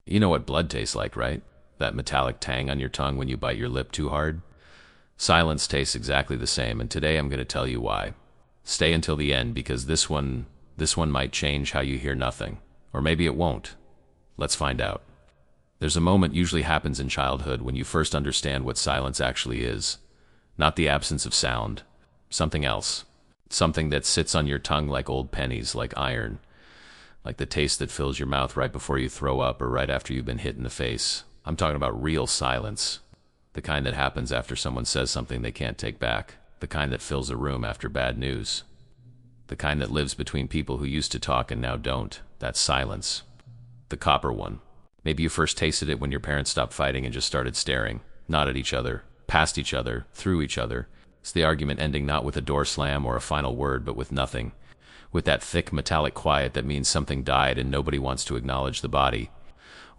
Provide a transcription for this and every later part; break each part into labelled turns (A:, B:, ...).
A: You know what blood tastes like, right? That metallic tang on your tongue when you bite your lip too hard? Silence tastes exactly the same, and today I'm going to tell you why. Stay until the end because this one might change how you hear nothing. Or maybe it won't. Let's find out. There's a moment usually happens in childhood when you first understand what silence actually is. Not the absence of sound. Something else. Something that sits on your tongue like old pennies, like iron. Like the taste that fills your mouth right before you throw up or right after you've been hit in the face. I'm talking about real silence. The kind that happens after someone says something they can't take back. The kind that fills a room after bad news. The kind that lives between people who used to talk and now don't. That's silence. The copper one. Maybe you first tasted it when your parents stopped fighting and just started staring. Not at each other, past each other, through each other. It's the argument ending not with a door slam or a final word, but with nothing. With that thick metallic quiet that means something died and nobody wants to acknowledge the body.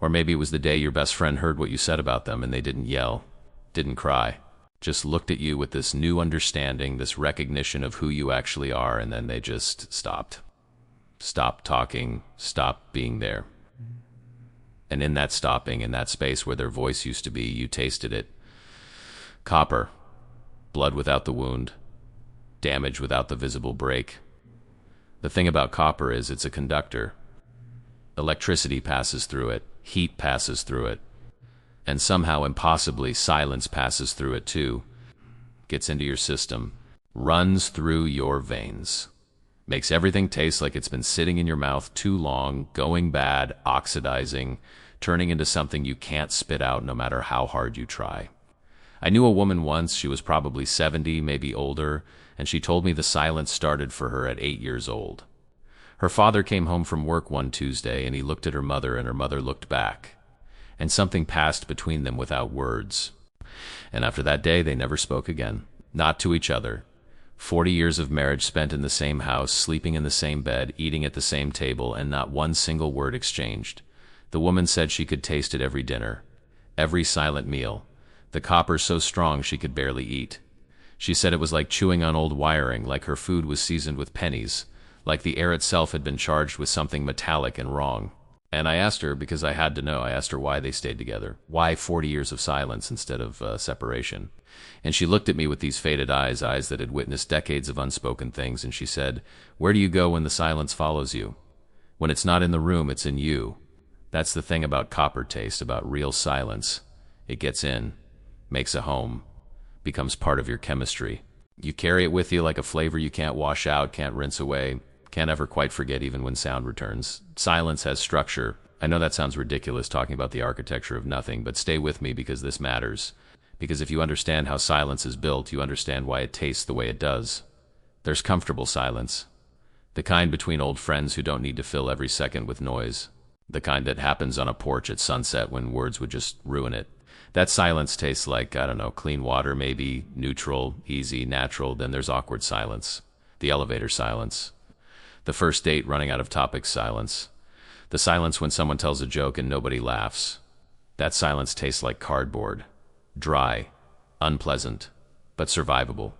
A: Or maybe it was the day your best friend heard what you said about them and they didn't yell, didn't cry, just looked at you with this new understanding, this recognition of who you actually are, and then they just stopped. Stopped talking, stopped being there. And in that stopping, in that space where their voice used to be, you tasted it. Copper. Blood without the wound. Damage without the visible break. The thing about copper is it's a conductor. Electricity passes through it. Heat passes through it. And somehow, impossibly, silence passes through it too. Gets into your system. Runs through your veins. Makes everything taste like it's been sitting in your mouth too long, going bad, oxidizing, turning into something you can't spit out no matter how hard you try. I knew a woman once, she was probably 70, maybe older, and she told me the silence started for her at 8 years old. Her father came home from work one Tuesday and he looked at her mother and her mother looked back. And something passed between them without words. And after that day, they never spoke again. Not to each other. 40 years of marriage spent in the same house, sleeping in the same bed, eating at the same table, and not one single word exchanged. The woman said she could taste it every dinner, every silent meal. The copper so strong she could barely eat. She said it was like chewing on old wiring, like her food was seasoned with pennies, like the air itself had been charged with something metallic and wrong. And I asked her, because I had to know, I asked her why they stayed together. Why 40 years of silence instead of separation? And she looked at me with these faded eyes that had witnessed decades of unspoken things, and she said, "Where do you go when the silence follows you? When it's not in the room, it's in you." That's the thing about copper taste, about real silence. It gets in, makes a home, becomes part of your chemistry. You carry it with you like a flavor you can't wash out, can't rinse away, can't ever quite forget even when sound returns. Silence has structure. I know that sounds ridiculous talking about the architecture of nothing, but stay with me because this matters. Because if you understand how silence is built, you understand why it tastes the way it does. There's comfortable silence. The kind between old friends who don't need to fill every second with noise. The kind that happens on a porch at sunset when words would just ruin it. That silence tastes like, I don't know, clean water maybe, neutral, easy, natural. Then there's awkward silence. The elevator silence. The first date running out of topics silence. The silence when someone tells a joke and nobody laughs. That silence tastes like cardboard. Dry, unpleasant, but survivable.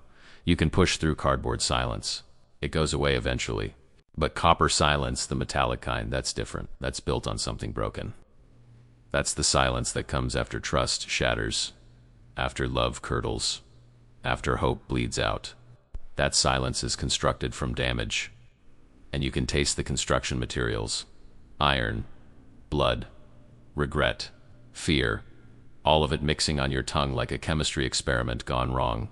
A: You can push through cardboard silence. It goes away eventually. But copper silence, the metallic kind, that's different. That's built on something broken. That's the silence that comes after trust shatters, after love curdles, after hope bleeds out. That silence is constructed from damage. And you can taste the construction materials. Iron, blood, regret, fear, all of it mixing on your tongue like a chemistry experiment gone wrong.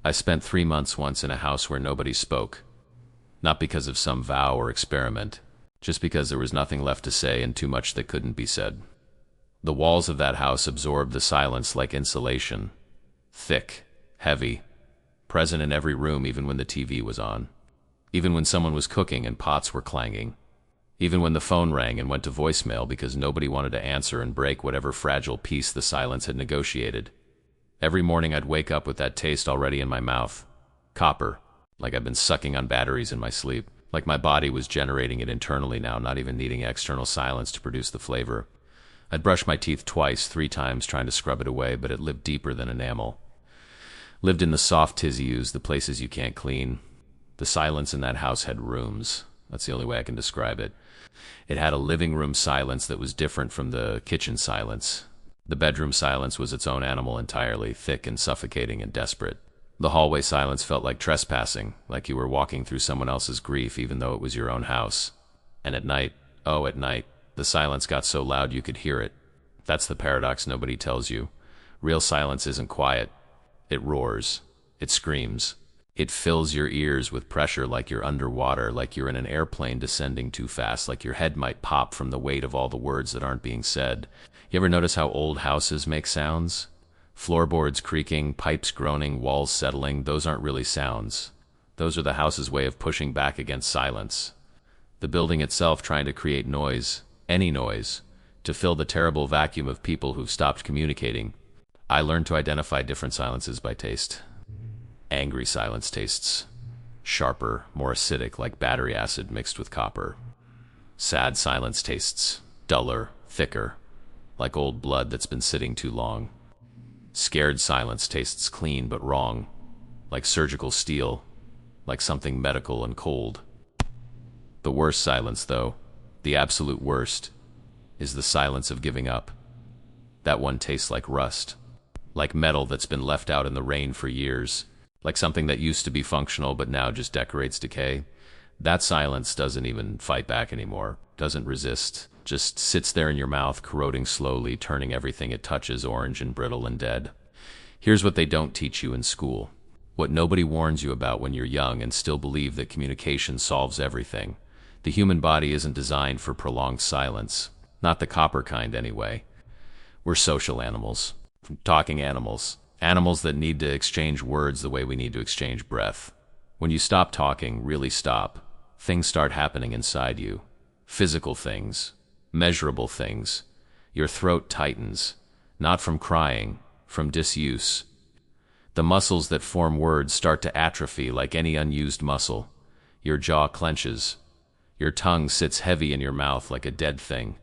A: I spent 3 months once in a house where nobody spoke. Not because of some vow or experiment, just because there was nothing left to say and too much that couldn't be said. The walls of that house absorbed the silence like insulation. Thick, heavy, present in every room even when the TV was on. Even when someone was cooking and pots were clanging. Even when the phone rang and went to voicemail because nobody wanted to answer and break whatever fragile peace the silence had negotiated. Every morning I'd wake up with that taste already in my mouth. Copper, like I'd been sucking on batteries in my sleep. Like my body was generating it internally now, not even needing external silence to produce the flavor. I'd brush my teeth twice, 3 times, trying to scrub it away, but it lived deeper than enamel. Lived in the soft tissues, the places you can't clean. The silence in that house had rooms. That's the only way I can describe it. It had a living room silence that was different from the kitchen silence. The bedroom silence was its own animal entirely, thick and suffocating and desperate. The hallway silence felt like trespassing, like you were walking through someone else's grief even though it was your own house. And at night, oh, at night, the silence got so loud you could hear it. That's the paradox nobody tells you. Real silence isn't quiet. It roars. It screams. It fills your ears with pressure like you're underwater, like you're in an airplane descending too fast, like your head might pop from the weight of all the words that aren't being said. You ever notice how old houses make sounds? Floorboards creaking, pipes groaning, walls settling, those aren't really sounds. Those are the house's way of pushing back against silence. The building itself trying to create noise, any noise, to fill the terrible vacuum of people who've stopped communicating. I learned to identify different silences by taste. Angry silence tastes sharper, more acidic, like battery acid mixed with copper. Sad silence tastes duller, thicker, like old blood that's been sitting too long. Scared silence tastes clean but wrong, like surgical steel, like something medical and cold. The worst silence, though, the absolute worst, is the silence of giving up. That one tastes like rust, like metal that's been left out in the rain for years, like something that used to be functional but now just decorates decay. That silence doesn't even fight back anymore, doesn't resist, just sits there in your mouth, corroding slowly, turning everything it touches orange and brittle and dead. Here's what they don't teach you in school, what nobody warns you about when you're young and still believe that communication solves everything. The human body isn't designed for prolonged silence, not the copper kind anyway. We're social animals, talking animals, animals that need to exchange words the way we need to exchange breath. When you stop talking, really stop, things start happening inside you. Physical things, measurable things. Your throat tightens, not from crying, from disuse. The muscles that form words start to atrophy like any unused muscle. Your jaw clenches. Your tongue sits heavy in your mouth like a dead thing.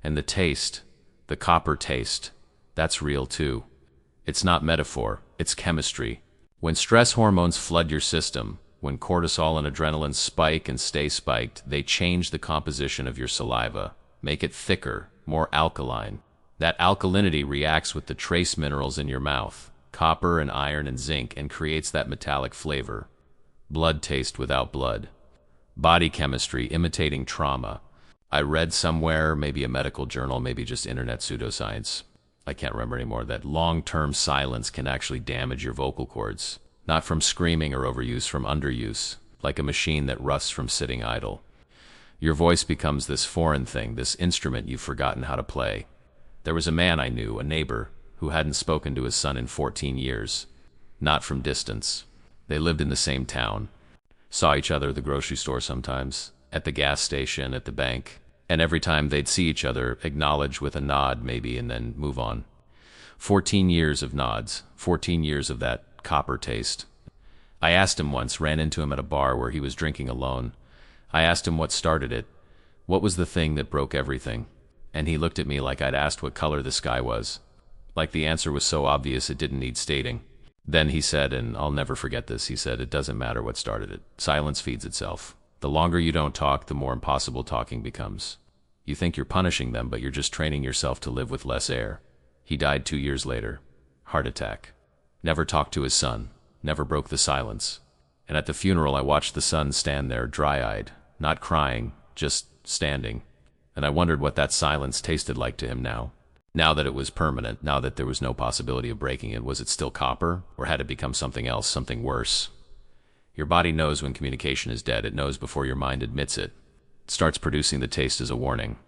A: And the taste, the copper taste, that's real too. It's not metaphor, it's chemistry. When stress hormones flood your system, when cortisol and adrenaline spike and stay spiked, they change the composition of your saliva, make it thicker, more alkaline. That alkalinity reacts with the trace minerals in your mouth, copper and iron and zinc, and creates that metallic flavor. Blood taste without blood. Body chemistry imitating trauma. I read somewhere, maybe a medical journal, maybe just internet pseudoscience, I can't remember anymore, that long-term silence can actually damage your vocal cords. Not from screaming or overuse, from underuse, like a machine that rusts from sitting idle. Your voice becomes this foreign thing, this instrument you've forgotten how to play. There was a man I knew, a neighbor, who hadn't spoken to his son in 14 years. Not from distance. They lived in the same town. Saw each other at the grocery store sometimes, at the gas station, at the bank, and every time they'd see each other, acknowledge with a nod maybe, and then move on. 14 years of nods, 14 years of that copper taste. I asked him once, ran into him at a bar where he was drinking alone. I asked him what started it. What was the thing that broke everything? And he looked at me like I'd asked what color the sky was. Like the answer was so obvious it didn't need stating. Then he said, and I'll never forget this, he said, it doesn't matter what started it. Silence feeds itself. The longer you don't talk, the more impossible talking becomes. You think you're punishing them, but you're just training yourself to live with less air. He died 2 years later. Heart attack. Never talked to his son. Never broke the silence. And at the funeral, I watched the son stand there dry-eyed, not crying, just standing. And I wondered what that silence tasted like to him now. Now that it was permanent, now that there was no possibility of breaking it, was it still copper? Or had it become something else, something worse? Your body knows when communication is dead. It knows before your mind admits it. It starts producing the taste as a warning.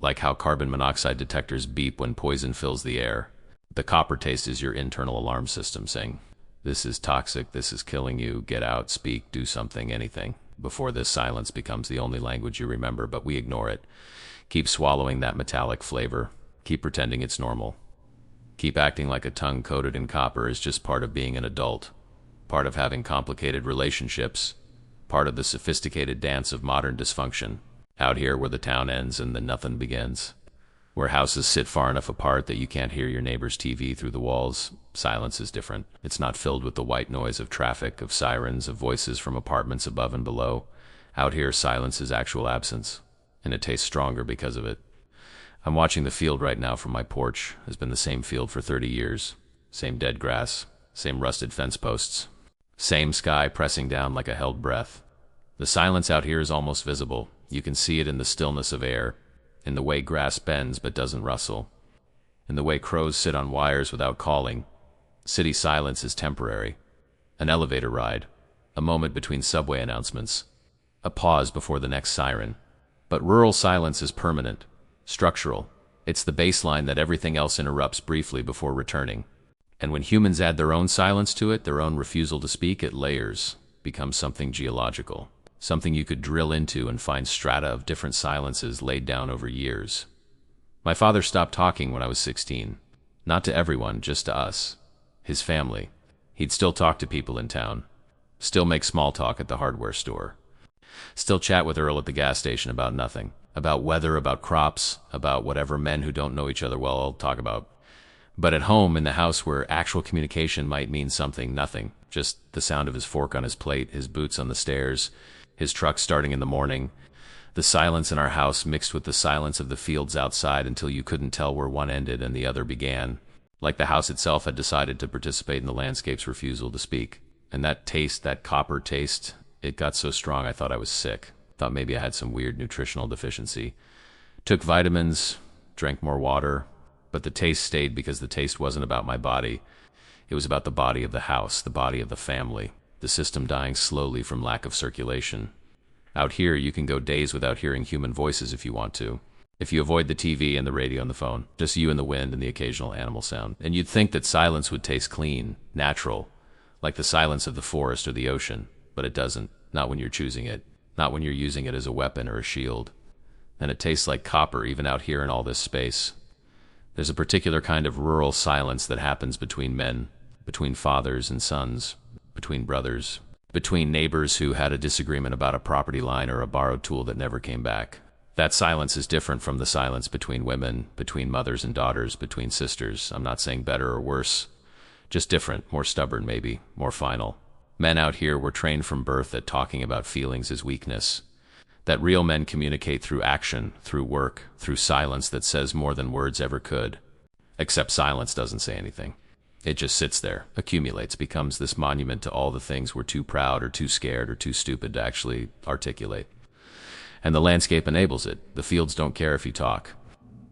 A: Like how carbon monoxide detectors beep when poison fills the air. The copper taste is your internal alarm system saying, this is toxic, this is killing you, get out, speak, do something, anything. Before this silence becomes the only language you remember, but we ignore it. Keep swallowing that metallic flavor. Keep pretending it's normal. Keep acting like a tongue coated in copper is just part of being an adult. Part of having complicated relationships. Part of the sophisticated dance of modern dysfunction. Out here where the town ends and the nothing begins. Where houses sit far enough apart that you can't hear your neighbor's TV through the walls, silence is different. It's not filled with the white noise of traffic, of sirens, of voices from apartments above and below. Out here, silence is actual absence, and it tastes stronger because of it. I'm watching the field right now from my porch. It's been the same field for 30 years. Same dead grass, same rusted fence posts, same sky pressing down like a held breath. The silence out here is almost visible. You can see it in the stillness of air, in the way grass bends but doesn't rustle, in the way crows sit on wires without calling. City silence is temporary. An elevator ride, a moment between subway announcements, a pause before the next siren. But rural silence is permanent, structural. It's the baseline that everything else interrupts briefly before returning. And when humans add their own silence to it, their own refusal to speak, it layers, becomes something geological, something you could drill into and find strata of different silences laid down over years. My father stopped talking when I was 16. Not to everyone, just to us, his family. He'd still talk to people in town, still make small talk at the hardware store, still chat with Earl at the gas station about nothing, about weather, about crops, about whatever men who don't know each other well talk about. But at home, in the house where actual communication might mean something, nothing. Just the sound of his fork on his plate, his boots on the stairs, his truck starting in the morning. The silence in our house mixed with the silence of the fields outside until you couldn't tell where one ended and the other began. Like the house itself had decided to participate in the landscape's refusal to speak. And that taste, that copper taste, it got so strong I thought I was sick. Thought maybe I had some weird nutritional deficiency. Took vitamins, drank more water. But the taste stayed because the taste wasn't about my body. It was about the body of the house, the body of the family, the system dying slowly from lack of circulation. Out here, you can go days without hearing human voices if you want to. If you avoid the TV and the radio and the phone, just you and the wind and the occasional animal sound. And you'd think that silence would taste clean, natural, like the silence of the forest or the ocean. But it doesn't. Not when you're choosing it. Not when you're using it as a weapon or a shield. And it tastes like copper even out here in all this space. There's a particular kind of rural silence that happens between men, between fathers and sons, between brothers, between neighbors who had a disagreement about a property line or a borrowed tool that never came back. That silence is different from the silence between women, between mothers and daughters, between sisters. I'm not saying better or worse, just different, more stubborn maybe, more final. Men out here were trained from birth that talking about feelings is weakness. That real men communicate through action, through work, through silence that says more than words ever could. Except silence doesn't say anything. It just sits there, accumulates, becomes this monument to all the things we're too proud or too scared or too stupid to actually articulate. And the landscape enables it. The fields don't care if you talk.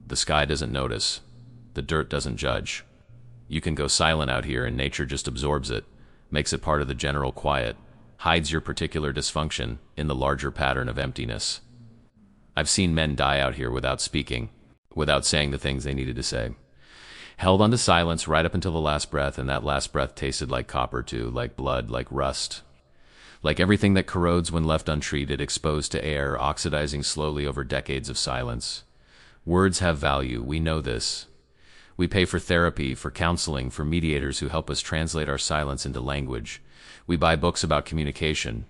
A: The sky doesn't notice. The dirt doesn't judge. You can go silent out here and nature just absorbs it, makes it part of the general quiet, hides your particular dysfunction in the larger pattern of emptiness. I've seen men die out here without speaking, without saying the things they needed to say. Held onto silence right up until the last breath, and that last breath tasted like copper too, like blood, like rust. Like everything that corrodes when left untreated, exposed to air, oxidizing slowly over decades of silence. Words have value, we know this. We pay for therapy, for counseling, for mediators who help us translate our silence into language. We buy books about communication,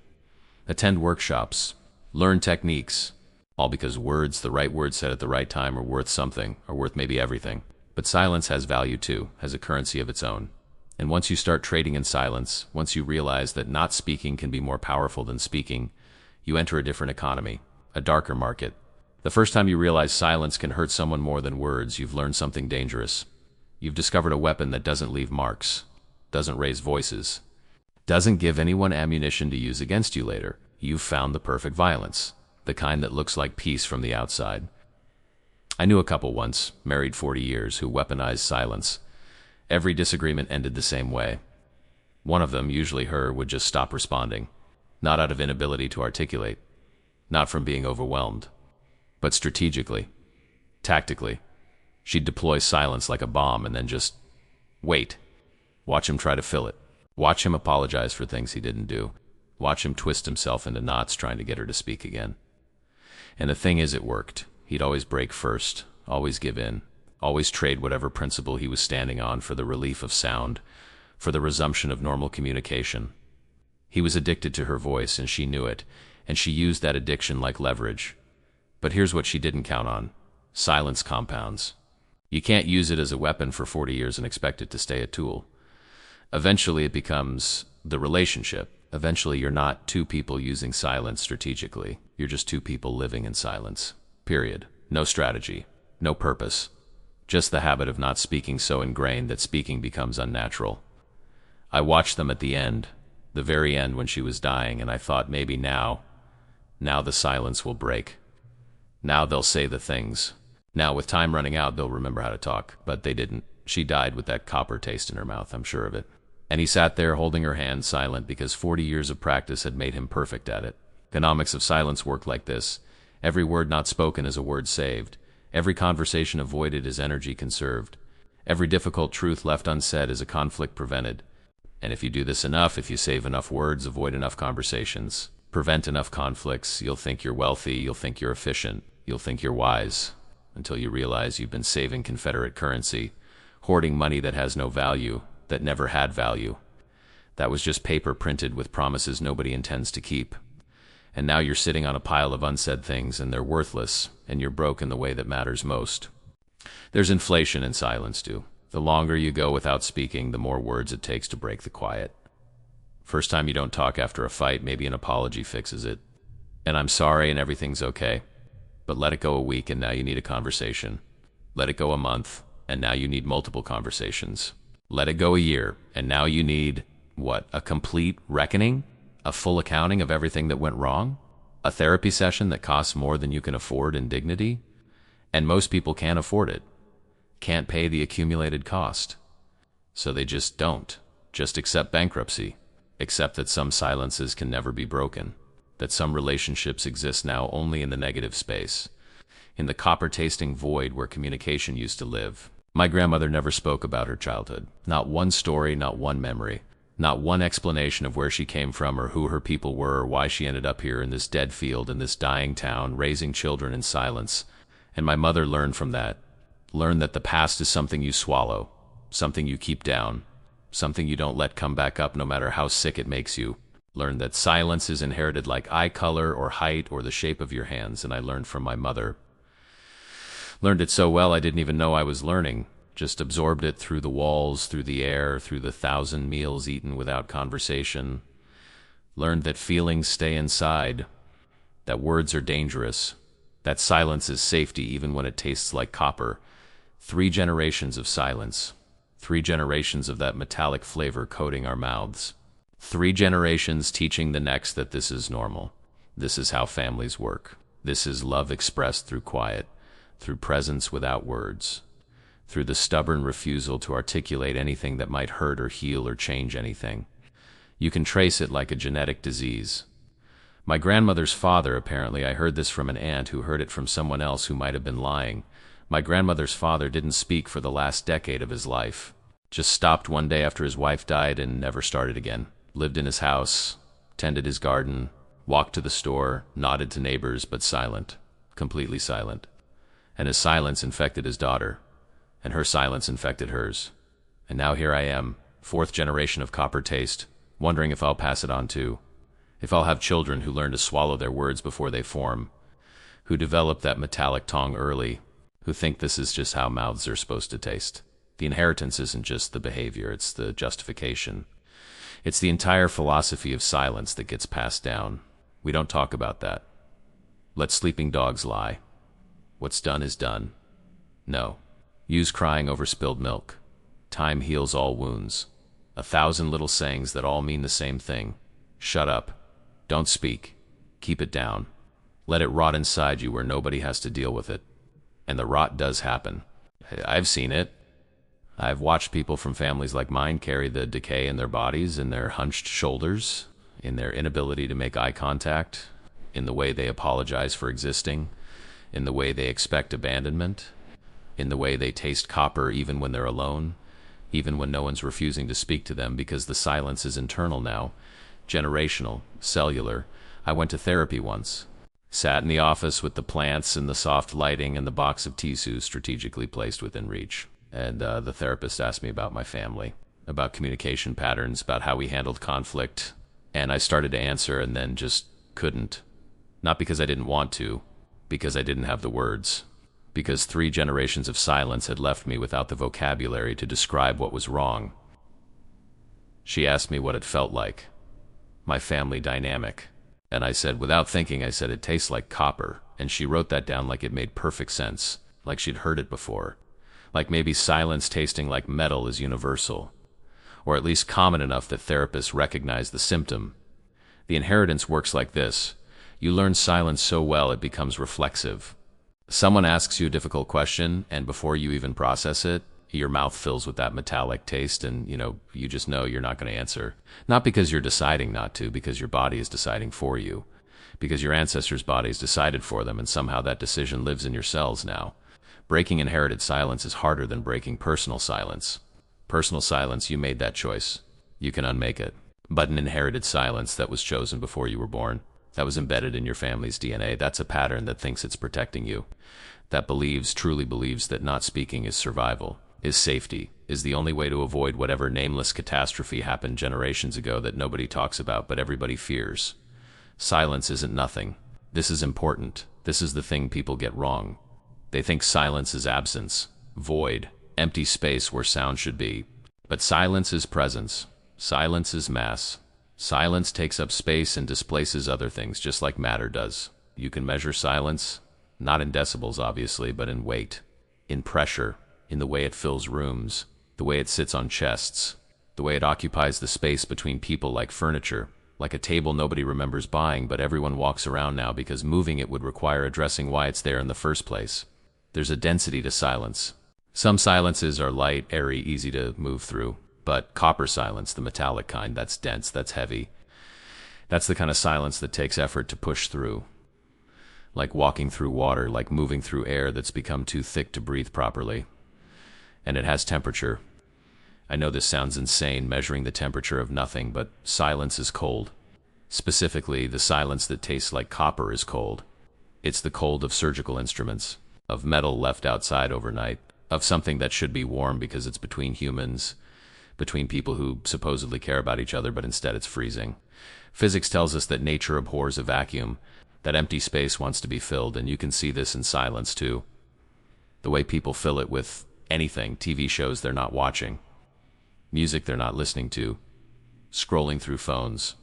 A: attend workshops, learn techniques, all because words, the right words said at the right time, are worth something, are worth maybe everything. But silence has value too, has a currency of its own. And once you start trading in silence, once you realize that not speaking can be more powerful than speaking, you enter a different economy, a darker market. The first time you realize silence can hurt someone more than words, you've learned something dangerous. You've discovered a weapon that doesn't leave marks, doesn't raise voices, doesn't give anyone ammunition to use against you later. You've found the perfect violence, the kind that looks like peace from the outside. I knew a couple once, married 40 years, who weaponized silence. Every disagreement ended the same way. One of them, usually her, would just stop responding, not out of inability to articulate, not from being overwhelmed, but strategically, tactically. She'd deploy silence like a bomb and then just wait. Watch him try to fill it. Watch him apologize for things he didn't do. Watch him twist himself into knots trying to get her to speak again. And the thing is, it worked. He'd always break first, always give in, always trade whatever principle he was standing on for the relief of sound, for the resumption of normal communication. He was addicted to her voice, and she knew it, and she used that addiction like leverage. But here's what she didn't count on. Silence compounds. You can't use it as a weapon for 40 years and expect it to stay a tool. Eventually it becomes the relationship, Eventually, you're not two people using silence strategically. You're just two people living in silence. Period. No strategy. No purpose. Just the habit of not speaking so ingrained that speaking becomes unnatural. I watched them at the end, the very end when she was dying, and I thought maybe now the silence will break. Now they'll say the things. Now, with time running out, they'll remember how to talk. But they didn't. She died with that copper taste in her mouth, I'm sure of it. And he sat there holding her hand, silent, because 40 years of practice had made him perfect at it. Economics of silence work like this. Every word not spoken is a word saved. Every conversation avoided is energy conserved. Every difficult truth left unsaid is a conflict prevented. And if you do this enough, if you save enough words, avoid enough conversations, prevent enough conflicts, you'll think you're wealthy, you'll think you're efficient, you'll think you're wise, until you realize you've been saving Confederate currency, hoarding money that has no value, that never had value. That was just paper printed with promises nobody intends to keep. And now you're sitting on a pile of unsaid things, and they're worthless, and you're broke in the way that matters most. There's inflation in silence, too. The longer you go without speaking, the more words it takes to break the quiet. First time you don't talk after a fight, maybe an apology fixes it. And I'm sorry and everything's okay. But let it go a week and now you need a conversation. Let it go a month and now you need multiple conversations. Let it go a year and now you need, what, a complete reckoning? A full accounting of everything that went wrong? A therapy session that costs more than you can afford in dignity? And most people can't afford it. Can't pay the accumulated cost. So they just don't. Just accept bankruptcy. Accept that some silences can never be broken. That some relationships exist now only in the negative space. In the copper-tasting void where communication used to live. My grandmother never spoke about her childhood. Not one story, not one memory. Not one explanation of where she came from or who her people were or why she ended up here in this dead field in this dying town, raising children in silence. And my mother learned from that. Learned that the past is something you swallow, something you keep down, something you don't let come back up no matter how sick it makes you. Learned that silence is inherited like eye color or height or the shape of your hands, and I learned from my mother. Learned it so well I didn't even know I was learning, just absorbed it through the walls, through the air, through the 1,000 meals eaten without conversation. Learned that feelings stay inside, that words are dangerous, that silence is safety even when it tastes like copper. 3 generations of silence. 3 generations of that metallic flavor coating our mouths. 3 generations teaching the next that this is normal. This is how families work. This is love expressed through quiet, through presence without words, through the stubborn refusal to articulate anything that might hurt or heal or change anything. You can trace it like a genetic disease. My grandmother's father, apparently, I heard this from an aunt who heard it from someone else who might have been lying. My grandmother's father didn't speak for the last decade of his life. Just stopped one day after his wife died and never started again. Lived in his house, tended his garden, walked to the store, nodded to neighbors, but silent, completely silent. And his silence infected his daughter, and her silence infected hers. And now here I am, 4th generation of copper taste, wondering if I'll pass it on too. If I'll have children who learn to swallow their words before they form, who develop that metallic tongue early, who think this is just how mouths are supposed to taste. The inheritance isn't just the behavior, it's the justification. It's the entire philosophy of silence that gets passed down. We don't talk about that. Let sleeping dogs lie. What's done is done. No. Use crying over spilled milk. Time heals all wounds. 1,000 little sayings that all mean the same thing. Shut up. Don't speak. Keep it down. Let it rot inside you where nobody has to deal with it. And the rot does happen. I've seen it. I've watched people from families like mine carry the decay in their bodies, in their hunched shoulders, in their inability to make eye contact, in the way they apologize for existing, in the way they expect abandonment, in the way they taste copper even when they're alone, even when no one's refusing to speak to them because the silence is internal now, generational, cellular. I went to therapy once. Sat in the office with the plants and the soft lighting and the box of tissues strategically placed within reach. And the therapist asked me about my family, about communication patterns, about how we handled conflict. And I started to answer and then just couldn't. Not because I didn't want to, because I didn't have the words. Because 3 generations of silence had left me without the vocabulary to describe what was wrong. She asked me what it felt like. my family dynamic. And I said, without thinking, I said, it tastes like copper. And she wrote that down like it made perfect sense, like she'd heard it before. Like maybe silence tasting like metal is universal, or at least common enough that therapists recognize the symptom. The inheritance works like this. You learn silence so well it becomes reflexive. Someone asks you a difficult question, and before you even process it, your mouth fills with that metallic taste, and you just know you're not going to answer. Not because you're deciding not to, because your body is deciding for you. Because your ancestors' bodies decided for them, and somehow that decision lives in your cells now. Breaking inherited silence is harder than breaking personal silence. Personal silence, you made that choice. You can unmake it. But an inherited silence that was chosen before you were born, that was embedded in your family's DNA, that's a pattern that thinks it's protecting you. That truly believes that not speaking is survival, is safety, is the only way to avoid whatever nameless catastrophe happened generations ago that nobody talks about but everybody fears. Silence isn't nothing. This is important. This is the thing people get wrong. They think silence is absence, void, empty space where sound should be. But silence is presence. Silence is mass. Silence takes up space and displaces other things, just like matter does. You can measure silence, not in decibels, obviously, but in weight, in pressure, in the way it fills rooms, the way it sits on chests, the way it occupies the space between people like furniture, like a table nobody remembers buying, but everyone walks around now because moving it would require addressing why it's there in the first place. There's a density to silence. Some silences are light, airy, easy to move through. But copper silence, the metallic kind, that's dense, that's heavy. That's the kind of silence that takes effort to push through. Like walking through water, like moving through air that's become too thick to breathe properly. And it has temperature. I know this sounds insane, measuring the temperature of nothing, but silence is cold. Specifically, the silence that tastes like copper is cold. It's the cold of surgical instruments, of metal left outside overnight, of something that should be warm because it's between humans, between people who supposedly care about each other, but instead it's freezing. Physics tells us that nature abhors a vacuum, that empty space wants to be filled, and you can see this in silence too. The way people fill it with anything, TV shows they're not watching, music they're not listening to, scrolling through phones,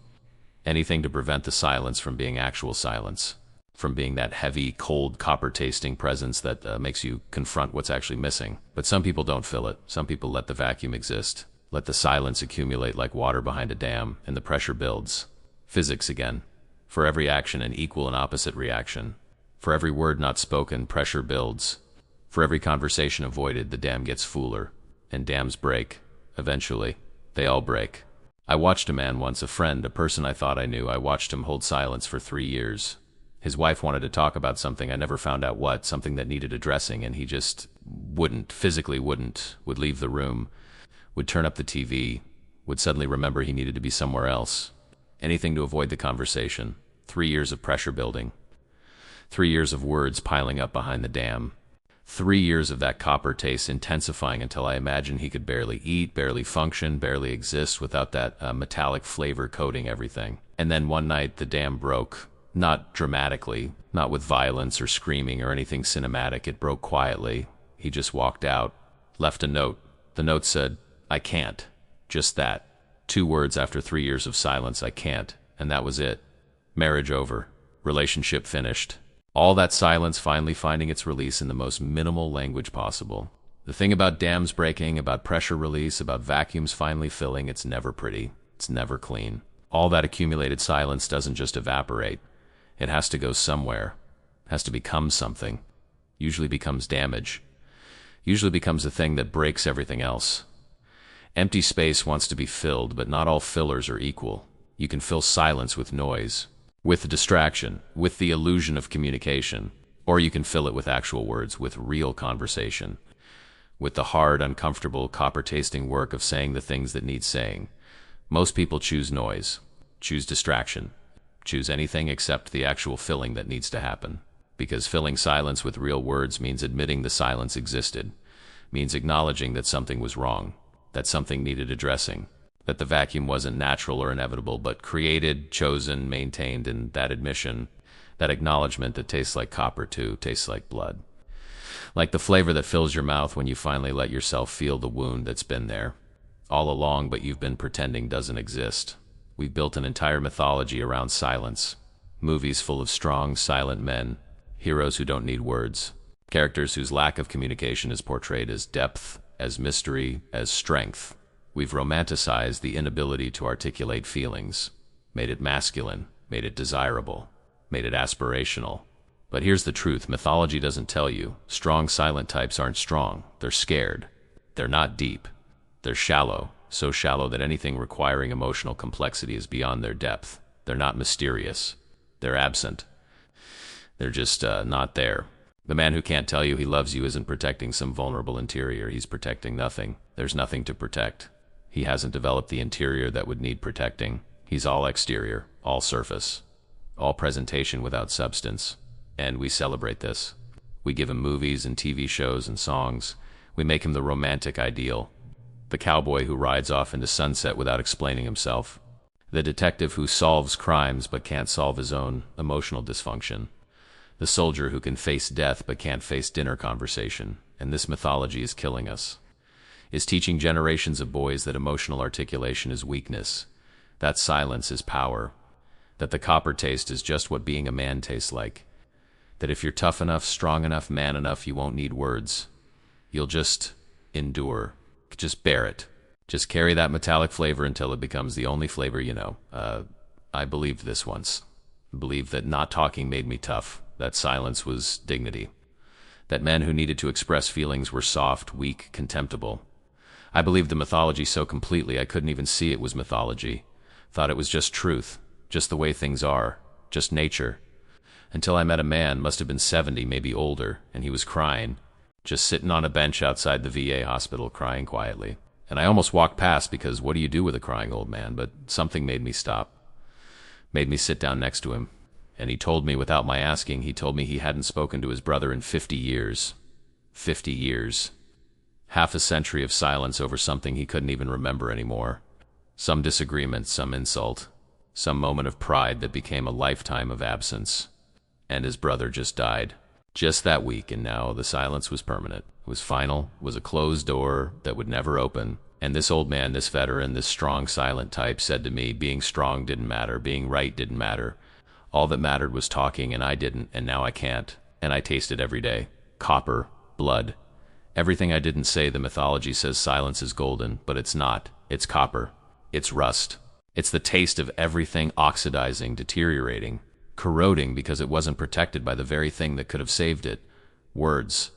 A: anything to prevent the silence from being actual silence, from being that heavy, cold, copper-tasting presence that makes you confront what's actually missing. But some people don't fill it. Some people let the vacuum exist. Let the silence accumulate like water behind a dam, and the pressure builds. Physics again. For every action, an equal and opposite reaction. For every word not spoken, pressure builds. For every conversation avoided, the dam gets fuller. And dams break. Eventually. They all break. I watched a man once, a friend, a person I thought I knew. I watched him hold silence for 3 years. His wife wanted to talk about something, I never found out what, something that needed addressing, and he just wouldn't, physically wouldn't, would leave the room, would turn up the TV, would suddenly remember he needed to be somewhere else. Anything to avoid the conversation. 3 years of pressure building. 3 years of words piling up behind the dam. 3 years of that copper taste intensifying until I imagined he could barely eat, barely function, barely exist without that metallic flavor coating everything. And then one night the dam broke. Not dramatically, not with violence or screaming or anything cinematic. It broke quietly. He just walked out, left a note. The note said, "I can't." Just that. 2 words after 3 years of silence, "I can't." And that was it. Marriage over. Relationship finished. All that silence finally finding its release in the most minimal language possible. The thing about dams breaking, about pressure release, about vacuums finally filling, it's never pretty. It's never clean. All that accumulated silence doesn't just evaporate. It has to go somewhere, has to become something, usually becomes damage, usually becomes a thing that breaks everything else. Empty space wants to be filled, but not all fillers are equal. You can fill silence with noise, with distraction, with the illusion of communication, or you can fill it with actual words, with real conversation, with the hard, uncomfortable, copper-tasting work of saying the things that need saying. Most people choose noise, choose distraction, choose anything except the actual filling that needs to happen. Because filling silence with real words means admitting the silence existed, means acknowledging that something was wrong, that something needed addressing, that the vacuum wasn't natural or inevitable, but created, chosen, maintained, and that admission, that acknowledgement that tastes like copper too, tastes like blood. Like the flavor that fills your mouth when you finally let yourself feel the wound that's been there all along, but you've been pretending doesn't exist. We've built an entire mythology around silence. Movies full of strong, silent men, heroes who don't need words, characters whose lack of communication is portrayed as depth, as mystery, as strength. We've romanticized the inability to articulate feelings, made it masculine, made it desirable, made it aspirational. But here's the truth, mythology doesn't tell you. Strong, silent types aren't strong. They're scared. They're not deep. They're shallow, so shallow that anything requiring emotional complexity is beyond their depth. They're not mysterious. They're absent. They're just not there. The man who can't tell you he loves you isn't protecting some vulnerable interior. He's protecting nothing. There's nothing to protect. He hasn't developed the interior that would need protecting. He's all exterior, all surface, all presentation without substance. And we celebrate this. We give him movies and TV shows and songs. We make him the romantic ideal. The cowboy who rides off into sunset without explaining himself. The detective who solves crimes but can't solve his own emotional dysfunction. The soldier who can face death but can't face dinner conversation. And this mythology is killing us. Is teaching generations of boys that emotional articulation is weakness, that silence is power, that the copper taste is just what being a man tastes like, that if you're tough enough, strong enough, man enough, you won't need words. You'll just endure. Just bear it. Just carry that metallic flavor until it becomes the only flavor you know. I believed this once. I believed that not talking made me tough, that silence was dignity, that men who needed to express feelings were soft, weak, contemptible. I believed the mythology so completely I couldn't even see it was mythology. Thought it was just truth, just the way things are, just nature. Until I met a man, must have been 70, maybe older, and he was crying, just sitting on a bench outside the VA hospital crying quietly. And I almost walked past because what do you do with a crying old man? But something made me stop, made me sit down next to him. And he told me without my asking, he told me he hadn't spoken to his brother in 50 years. 50 years. Half a century of silence over something he couldn't even remember anymore. Some disagreement, some insult, some moment of pride that became a lifetime of absence. And his brother just died. Just that week, and now the silence was permanent. It was final, was a closed door that would never open. And this old man, this veteran, this strong, silent type said to me, being strong didn't matter, being right didn't matter. All that mattered was talking, and I didn't, and now I can't. And I taste it every day. Copper, blood. Everything I didn't say, the mythology says silence is golden, but it's not. It's copper. It's rust. It's the taste of everything oxidizing, deteriorating, corroding because it wasn't protected by the very thing that could have saved it. Words.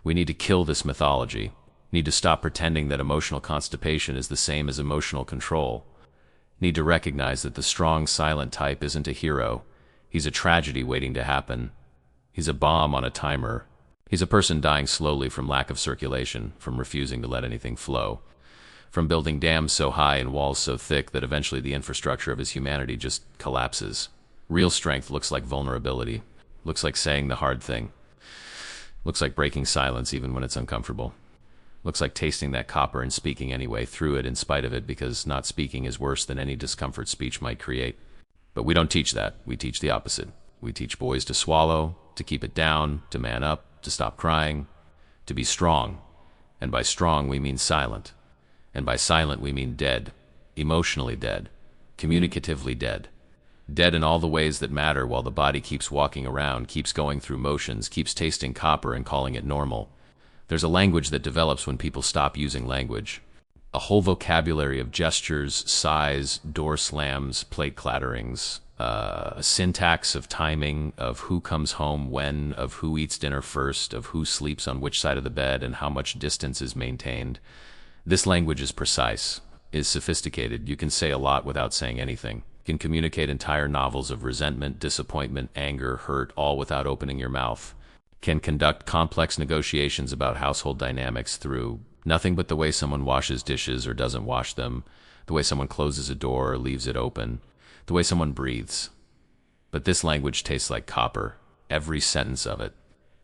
A: We need to kill this mythology. Need to stop pretending that emotional constipation is the same as emotional control. Need to recognize that the strong, silent type isn't a hero. He's a tragedy waiting to happen. He's a bomb on a timer. He's a person dying slowly from lack of circulation, from refusing to let anything flow, from building dams so high and walls so thick that eventually the infrastructure of his humanity just collapses. Real strength looks like vulnerability, looks like saying the hard thing, looks like breaking silence even when it's uncomfortable, looks like tasting that copper and speaking anyway through it in spite of it, because not speaking is worse than any discomfort speech might create. But we don't teach that. We teach the opposite. We teach boys to swallow, to keep it down, to man up, to stop crying, to be strong. And by strong we mean silent. And by silent we mean dead, emotionally dead, communicatively dead. Dead in all the ways that matter while the body keeps walking around, keeps going through motions, keeps tasting copper and calling it normal. There's a language that develops when people stop using language. A whole vocabulary of gestures, sighs, door slams, plate clatterings, a syntax of timing, of who comes home when, of who eats dinner first, of who sleeps on which side of the bed, and how much distance is maintained. This language is precise, is sophisticated. You can say a lot without saying anything. You can communicate entire novels of resentment, disappointment, anger, hurt, all without opening your mouth. Can conduct complex negotiations about household dynamics through nothing but the way someone washes dishes or doesn't wash them, the way someone closes a door or leaves it open, the way someone breathes. But this language tastes like copper, every sentence of it.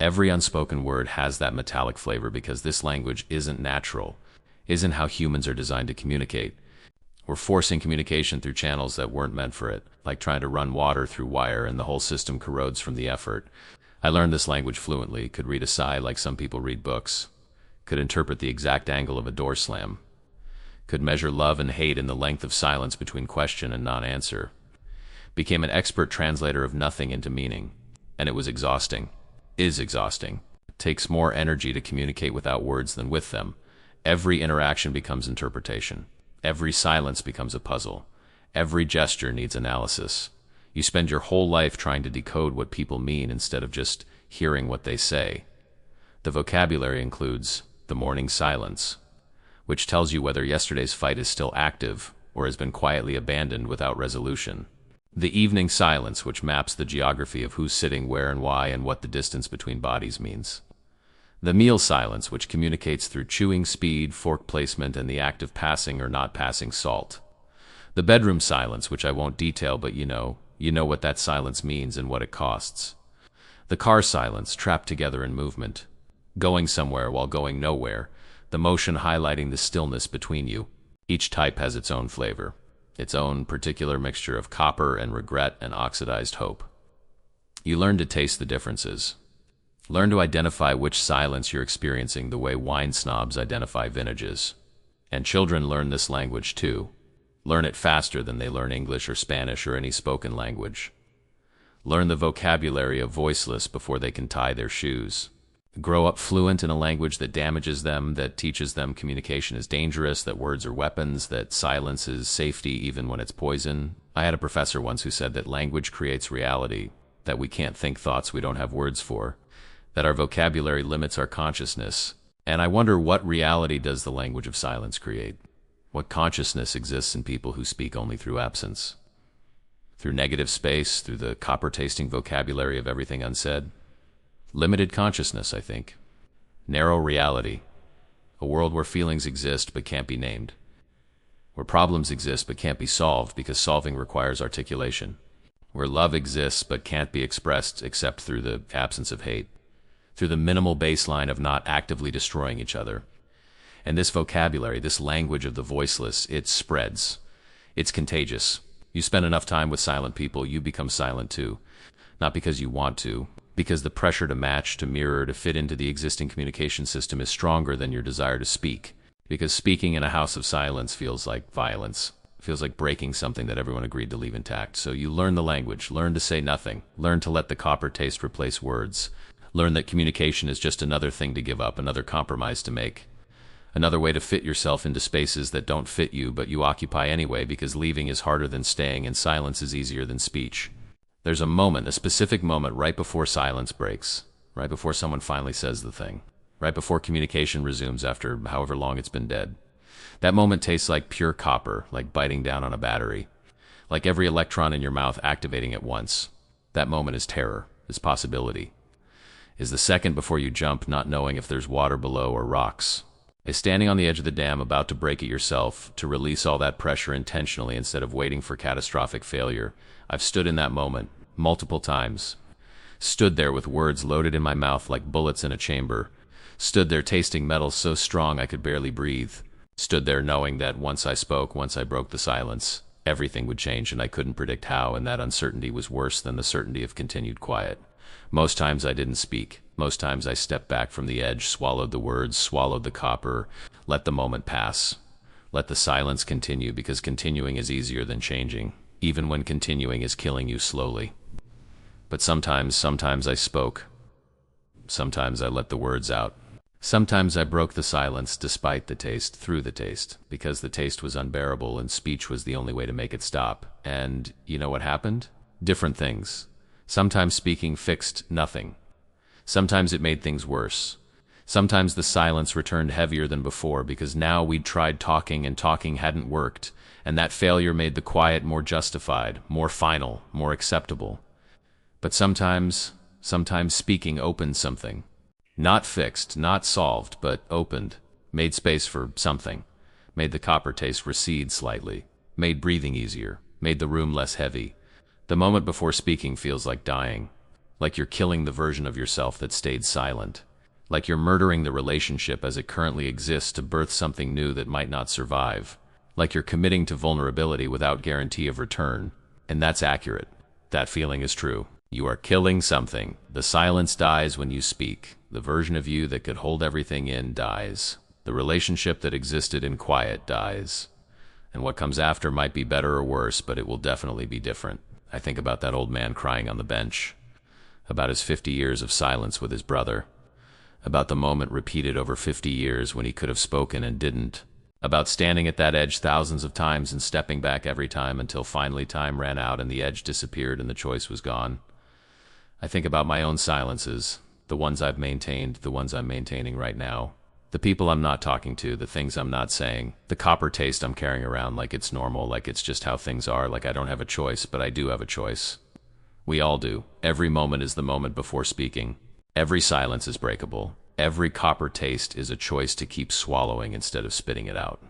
A: Every unspoken word has that metallic flavor because this language isn't natural, isn't how humans are designed to communicate. We're forcing communication through channels that weren't meant for it, like trying to run water through wire and the whole system corrodes from the effort. I learned this language fluently, could read a sigh like some people read books, could interpret the exact angle of a door slam, could measure love and hate in the length of silence between question and non-answer, became an expert translator of nothing into meaning. And it was exhausting. Is exhausting. It takes more energy to communicate without words than with them. Every interaction becomes interpretation. Every silence becomes a puzzle. Every gesture needs analysis. You spend your whole life trying to decode what people mean instead of just hearing what they say. The vocabulary includes the morning silence, which tells you whether yesterday's fight is still active or has been quietly abandoned without resolution. The evening silence, which maps the geography of who's sitting where and why and what the distance between bodies means. The meal silence, which communicates through chewing speed, fork placement, and the act of passing or not passing salt. The bedroom silence, which I won't detail, but you know what that silence means and what it costs. The car silence, trapped together in movement. Going somewhere while going nowhere, the motion highlighting the stillness between you. Each type has its own flavor, its own particular mixture of copper and regret and oxidized hope. You learn to taste the differences. Learn to identify which silence you're experiencing the way wine snobs identify vintages. And children learn this language too. Learn it faster than they learn English or Spanish or any spoken language. Learn the vocabulary of voiceless before they can tie their shoes. Grow up fluent in a language that damages them, that teaches them communication is dangerous, that words are weapons, that silence is safety even when it's poison. I had a professor once who said that language creates reality, that we can't think thoughts we don't have words for, that our vocabulary limits our consciousness. And I wonder, what reality does the language of silence create? What consciousness exists in people who speak only through absence? Through negative space, through the copper-tasting vocabulary of everything unsaid? Limited consciousness, I think. Narrow reality. A world where feelings exist but can't be named. Where problems exist but can't be solved because solving requires articulation. Where love exists but can't be expressed except through the absence of hate. Through the minimal baseline of not actively destroying each other. And this vocabulary, this language of the voiceless, it spreads. It's contagious. You spend enough time with silent people, you become silent too. Not because you want to, because the pressure to match, to mirror, to fit into the existing communication system is stronger than your desire to speak. Because speaking in a house of silence feels like violence. Feels like breaking something that everyone agreed to leave intact. So you learn the language, learn to say nothing, learn to let the copper taste replace words. Learn that communication is just another thing to give up, another compromise to make. Another way to fit yourself into spaces that don't fit you, but you occupy anyway because leaving is harder than staying and silence is easier than speech. There's a moment, a specific moment right before silence breaks, right before someone finally says the thing, right before communication resumes after however long it's been dead. That moment tastes like pure copper, like biting down on a battery, like every electron in your mouth activating at once. That moment is terror, is possibility. Is the second before you jump, not knowing if there's water below or rocks. Is standing on the edge of the dam about to break it yourself, to release all that pressure intentionally instead of waiting for catastrophic failure. I've stood in that moment, multiple times. Stood there with words loaded in my mouth like bullets in a chamber. Stood there tasting metal so strong I could barely breathe. Stood there knowing that once I spoke, once I broke the silence, everything would change and I couldn't predict how, and that uncertainty was worse than the certainty of continued quiet. Most times I didn't speak. Most times I stepped back from the edge, swallowed the words, swallowed the copper, let the moment pass. Let the silence continue, because continuing is easier than changing, even when continuing is killing you slowly. But sometimes I spoke. Sometimes I let the words out. Sometimes I broke the silence despite the taste, through the taste, because the taste was unbearable and speech was the only way to make it stop. And you know what happened? Different things. Sometimes speaking fixed nothing. Sometimes it made things worse. Sometimes the silence returned heavier than before because now we'd tried talking and talking hadn't worked, and that failure made the quiet more justified, more final, more acceptable. But sometimes speaking opened something. Not fixed, not solved, but opened, made space for something, made the copper taste recede slightly, made breathing easier, made the room less heavy. The moment before speaking feels like dying, like you're killing the version of yourself that stayed silent, like you're murdering the relationship as it currently exists to birth something new that might not survive, like you're committing to vulnerability without guarantee of return. And that's accurate. That feeling is true. You are killing something. The silence dies when you speak. The version of you that could hold everything in dies. The relationship that existed in quiet dies. And what comes after might be better or worse, but it will definitely be different. I think about that old man crying on the bench, about his 50 years of silence with his brother, about the moment repeated over 50 years when he could have spoken and didn't, about standing at that edge thousands of times and stepping back every time until finally time ran out and the edge disappeared and the choice was gone. I think about my own silences, the ones I've maintained, the ones I'm maintaining right now, the people I'm not talking to, the things I'm not saying, the copper taste I'm carrying around like it's normal, like it's just how things are, like I don't have a choice, but I do have a choice. We all do. Every moment is the moment before speaking. Every silence is breakable. Every copper taste is a choice to keep swallowing instead of spitting it out.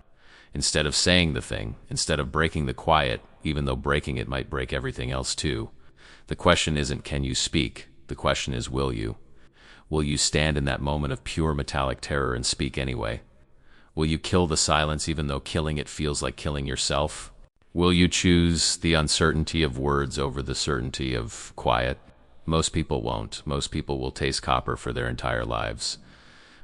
A: Instead of saying the thing, instead of breaking the quiet, even though breaking it might break everything else too. The question isn't can you speak, the question is will you? Will you stand in that moment of pure metallic terror and speak anyway? Will you kill the silence even though killing it feels like killing yourself? Will you choose the uncertainty of words over the certainty of quiet? Most people won't. Most people will taste copper for their entire lives.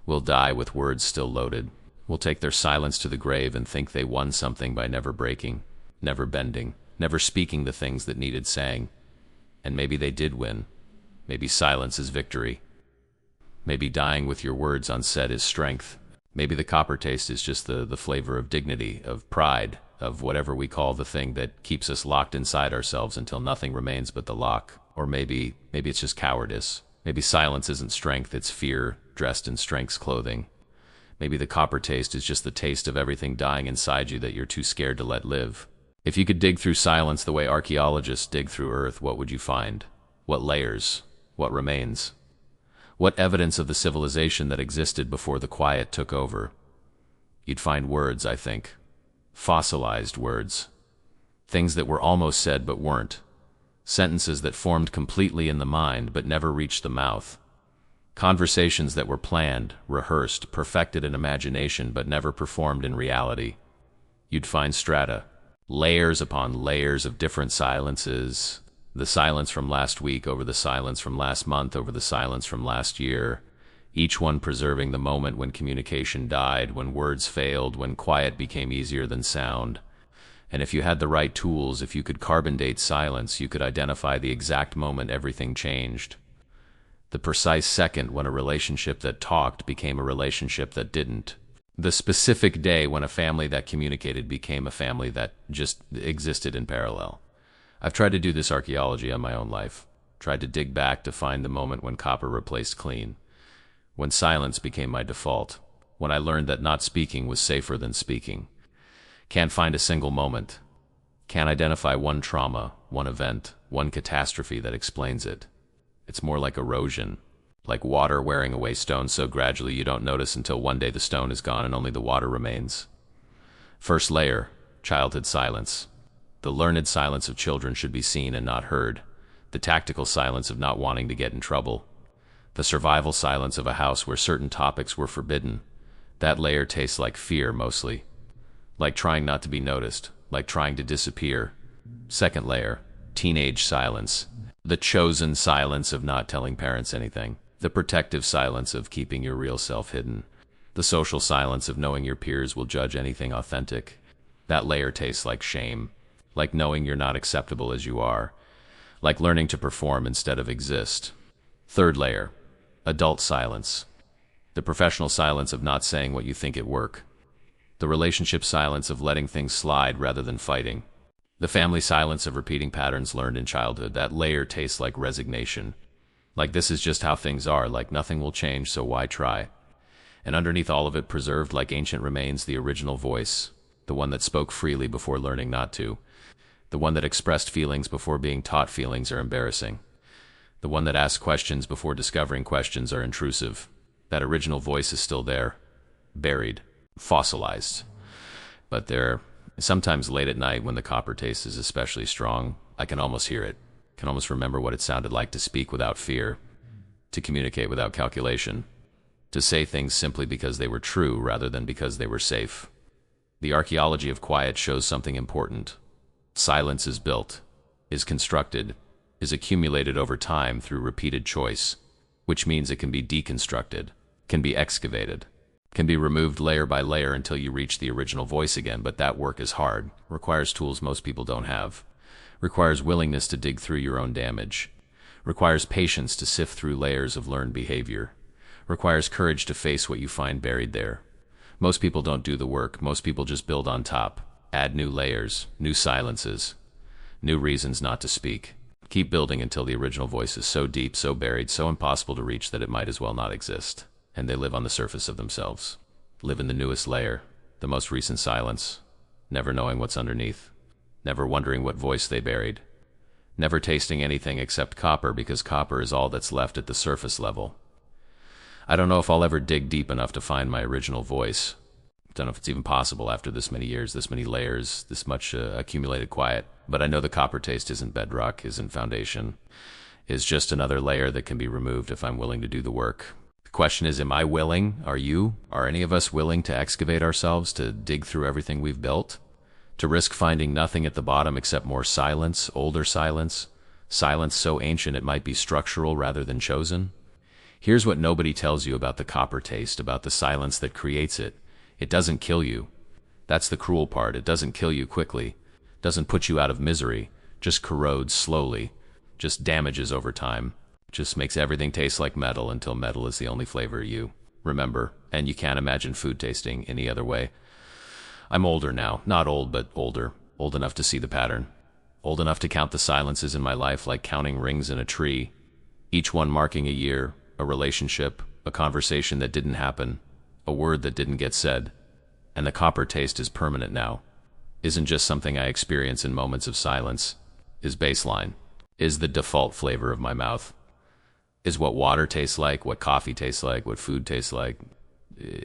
A: Will die with words still loaded. Will take their silence to the grave and think they won something by never breaking, never bending, never speaking the things that needed saying. And maybe they did win. Maybe silence is victory. Maybe dying with your words unsaid is strength. Maybe the copper taste is just the flavor of dignity, of pride, of whatever we call the thing that keeps us locked inside ourselves until nothing remains but the lock. Or maybe it's just cowardice. Maybe silence isn't strength, it's fear dressed in strength's clothing. Maybe the copper taste is just the taste of everything dying inside you that you're too scared to let live. If you could dig through silence the way archaeologists dig through earth, what would you find? What layers? What remains? What evidence of the civilization that existed before the quiet took over? You'd find words, I think. Fossilized words. Things that were almost said but weren't. Sentences that formed completely in the mind but never reached the mouth. Conversations that were planned, rehearsed, perfected in imagination but never performed in reality. You'd find strata. Layers upon layers of different silences. The silence from last week over the silence from last month over the silence from last year, each one preserving the moment when communication died, when words failed, when quiet became easier than sound. And if you had the right tools, if you could carbon date silence, you could identify the exact moment everything changed. The precise second when a relationship that talked became a relationship that didn't. The specific day when a family that communicated became a family that just existed in parallel. I've tried to do this archaeology on my own life, tried to dig back to find the moment when copper replaced clean, when silence became my default, when I learned that not speaking was safer than speaking. Can't find a single moment. Can't identify one trauma, one event, one catastrophe that explains it. It's more like erosion, like water wearing away stones so gradually you don't notice until one day the stone is gone and only the water remains. First layer, childhood silence. The learned silence of children should be seen and not heard. The tactical silence of not wanting to get in trouble. The survival silence of a house where certain topics were forbidden. That layer tastes like fear mostly. Like trying not to be noticed. Like trying to disappear. Second layer, teenage silence. The chosen silence of not telling parents anything. The protective silence of keeping your real self hidden. The social silence of knowing your peers will judge anything authentic. That layer tastes like shame. Like knowing you're not acceptable as you are. Like learning to perform instead of exist. Third layer, adult silence. The professional silence of not saying what you think at work. The relationship silence of letting things slide rather than fighting. The family silence of repeating patterns learned in childhood. That layer tastes like resignation. Like this is just how things are, like nothing will change, so why try? And underneath all of it, preserved like ancient remains, the original voice. The one that spoke freely before learning not to. The one that expressed feelings before being taught feelings are embarrassing. The one that asked questions before discovering questions are intrusive. That original voice is still there, buried, fossilized. But there, sometimes late at night when the copper taste is especially strong, I can almost hear it, can almost remember what it sounded like to speak without fear, to communicate without calculation, to say things simply because they were true rather than because they were safe. The archaeology of quiet shows something important. Silence is built, is constructed, is accumulated over time through repeated choice, which means it can be deconstructed, can be excavated. Can be removed layer by layer until you reach the original voice again, but that work is hard, requires tools most people don't have, requires willingness to dig through your own damage, requires patience to sift through layers of learned behavior, requires courage to face what you find buried there. Most people don't do the work, most people just build on top, add new layers, new silences, new reasons not to speak. Keep building until the original voice is so deep, so buried, so impossible to reach that it might as well not exist. And they live on the surface of themselves. Live in the newest layer, the most recent silence, never knowing what's underneath, never wondering what voice they buried, never tasting anything except copper because copper is all that's left at the surface level. I don't know if I'll ever dig deep enough to find my original voice. Don't know if it's even possible after this many years, this many layers, this much accumulated quiet. But I know the copper taste isn't bedrock, isn't foundation, is just another layer that can be removed if I'm willing to do the work. The question is, am I willing? Are you? Are any of us willing to excavate ourselves, to dig through everything we've built? To risk finding nothing at the bottom except more silence, older silence? Silence so ancient it might be structural rather than chosen? Here's what nobody tells you about the copper taste, about the silence that creates it. It doesn't kill you. That's the cruel part. It doesn't kill you quickly. Doesn't put you out of misery. Just corrodes slowly. Just damages over time. Just makes everything taste like metal until metal is the only flavor you remember. And you can't imagine food tasting any other way. I'm older now. Not old, but older. Old enough to see the pattern. Old enough to count the silences in my life like counting rings in a tree. Each one marking a year, a relationship, a conversation that didn't happen, a word that didn't get said. And the copper taste is permanent now. Isn't just something I experience in moments of silence. Is baseline. Is the default flavor of my mouth. Is what water tastes like, what coffee tastes like, what food tastes like.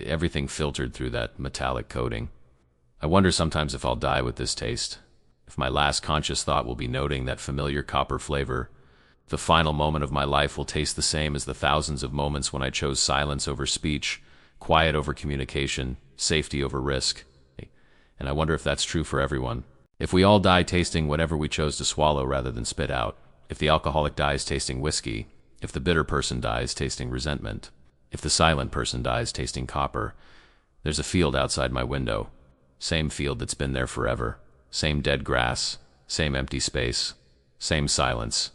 A: Everything filtered through that metallic coating. I wonder sometimes if I'll die with this taste. If my last conscious thought will be noting that familiar copper flavor. The final moment of my life will taste the same as the thousands of moments when I chose silence over speech, quiet over communication, safety over risk. And I wonder if that's true for everyone. If we all die tasting whatever we chose to swallow rather than spit out. If the alcoholic dies tasting whiskey. If the bitter person dies tasting resentment. If the silent person dies tasting copper. There's a field outside my window. Same field that's been there forever. Same dead grass. Same empty space. Same silence.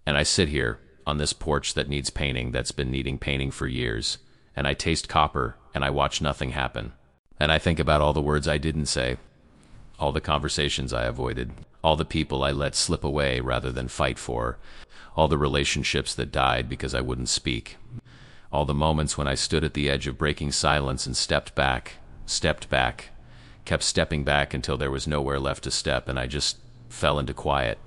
A: And I sit here, on this porch that needs painting, that's been needing painting for years, and I taste copper, and I watch nothing happen. And I think about all the words I didn't say, all the conversations I avoided, all the people I let slip away rather than fight for, all the relationships that died because I wouldn't speak, all the moments when I stood at the edge of breaking silence and stepped back, kept stepping back until there was nowhere left to step, and I just fell into quiet.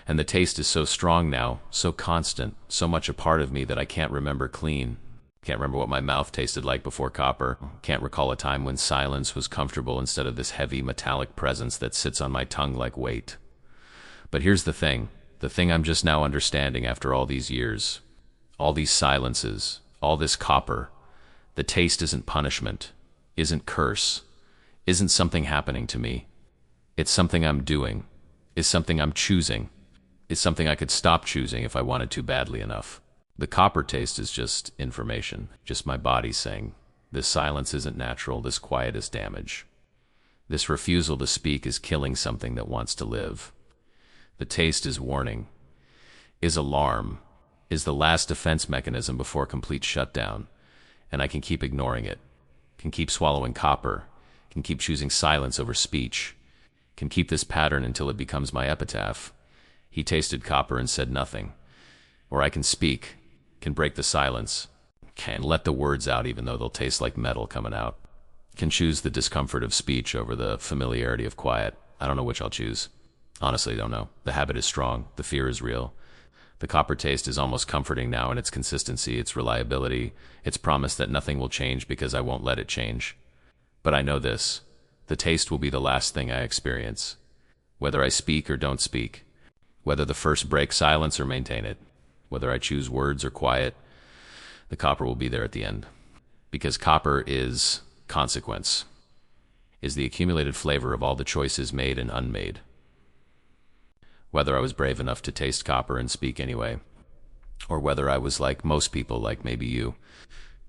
A: And the taste is so strong now, so constant, so much a part of me that I can't remember clean. Can't remember what my mouth tasted like before copper. Can't recall a time when silence was comfortable instead of this heavy metallic presence that sits on my tongue like weight. But here's the thing I'm just now understanding after all these years. All these silences, all this copper. The taste isn't punishment, isn't curse, isn't something happening to me. It's something I'm doing, is something I'm choosing. Is something I could stop choosing if I wanted to badly enough. The copper taste is just information, just my body saying, this silence isn't natural, this quiet is damage. This refusal to speak is killing something that wants to live. The taste is warning, is alarm, is the last defense mechanism before complete shutdown, and I can keep ignoring it, can keep swallowing copper, can keep choosing silence over speech, can keep this pattern until it becomes my epitaph. He tasted copper and said nothing. Or I can speak, can break the silence, can let the words out even though they'll taste like metal coming out, can choose the discomfort of speech over the familiarity of quiet. I don't know which I'll choose. Honestly, don't know. The habit is strong. The fear is real. The copper taste is almost comforting now in its consistency, its reliability, its promise that nothing will change because I won't let it change. But I know this. The taste will be the last thing I experience. Whether I speak or don't speak. Whether the first break silence or maintain it, whether I choose words or quiet, the copper will be there at the end. Because copper is consequence, is the accumulated flavor of all the choices made and unmade. Whether I was brave enough to taste copper and speak anyway, or whether I was like most people, like maybe you,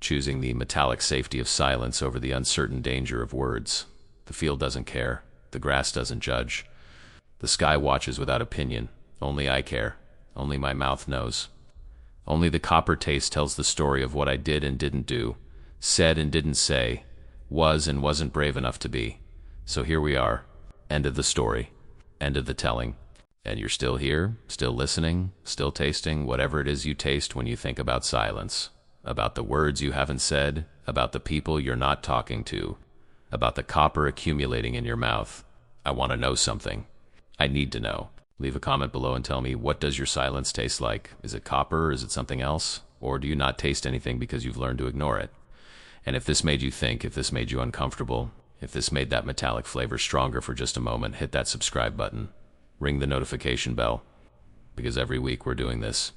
A: choosing the metallic safety of silence over the uncertain danger of words. The field doesn't care. The grass doesn't judge. The sky watches without opinion. Only I care. Only my mouth knows. Only the copper taste tells the story of what I did and didn't do, said and didn't say, was and wasn't brave enough to be. So here we are. End of the story. End of the telling. And you're still here, still listening, still tasting whatever it is you taste when you think about silence, about the words you haven't said, about the people you're not talking to, about the copper accumulating in your mouth. I want to know something. I need to know. Leave a comment below and tell me, what does your silence taste like? Is it copper? Or is it something else? Or do you not taste anything because you've learned to ignore it? And if this made you think, if this made you uncomfortable, if this made that metallic flavor stronger for just a moment, hit that subscribe button. Ring the notification bell, because every week we're doing this.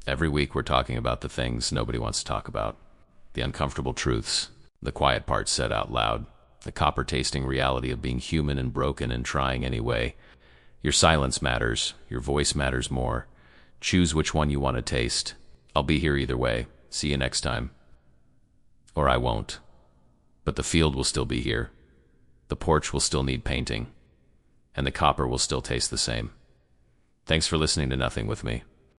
A: Every week we're talking about the things nobody wants to talk about. The uncomfortable truths, the quiet parts said out loud, the copper-tasting reality of being human and broken and trying anyway. Your silence matters. Your voice matters more. Choose which one you want to taste. I'll be here either way. See you next time. Or I won't. But the field will still be here. The porch will still need painting. And the copper will still taste the same. Thanks for listening to Nothing with me.